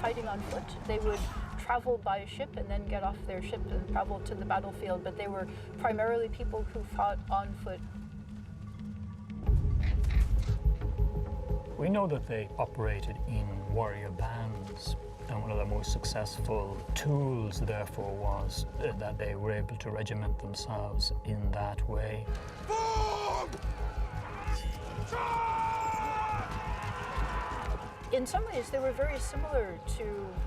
fighting on foot. They would travel by ship and then get off their ship and travel to the battlefield, but they were primarily people who fought on foot. We know that they operated in warrior bands, and one of the most successful tools, therefore, was that they were able to regiment themselves in that way. In some ways, they were very similar to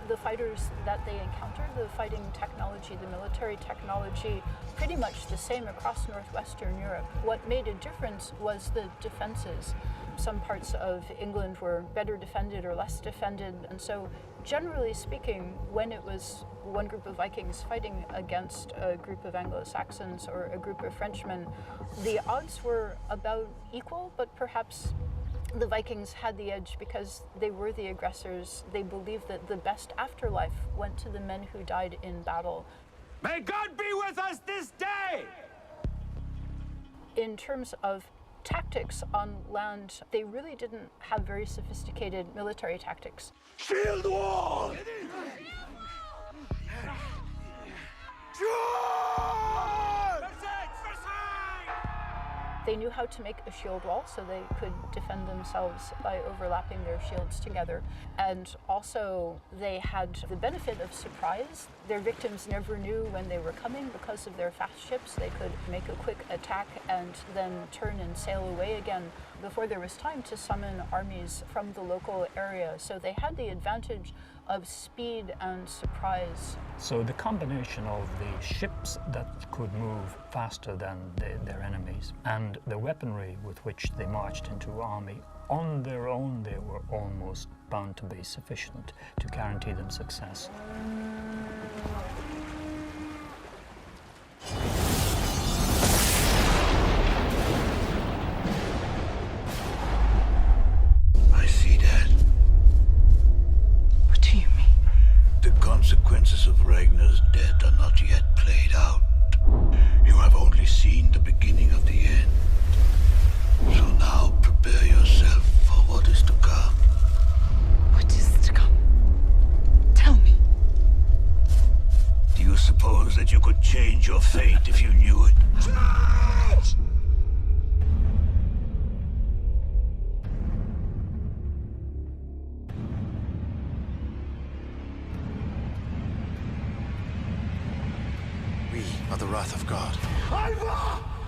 the fighters that they encountered. The fighting technology, the military technology, pretty much the same across northwestern Europe. What made a difference was the defenses. Some parts of England were better defended or less defended, and so generally speaking, when it was one group of Vikings fighting against a group of Anglo-Saxons or a group of Frenchmen, the odds were about equal, but perhaps the Vikings had the edge because they were the aggressors. They believed that the best afterlife went to the men who died in battle. May God be with us this day! In terms of tactics on land, they really didn't have very sophisticated military tactics. Shield wall! They knew how to make a shield wall so they could defend themselves by overlapping their shields together. And also they had the benefit of surprise. Their victims never knew when they were coming because of their fast ships. They could make a quick attack and then turn and sail away again before there was time to summon armies from the local area. So they had the advantage of speed and surprise. So the combination of the ships that could move faster than their enemies and the weaponry with which they marched into army, on their own they were almost bound to be sufficient to guarantee them success. Consequences of Ragnar's death are not yet played out. You have only seen the beginning of the end. So now prepare yourself for what is to come. What is to come? Tell me. Do you suppose that you could change your fate if you knew it? We are the wrath of God. Alva!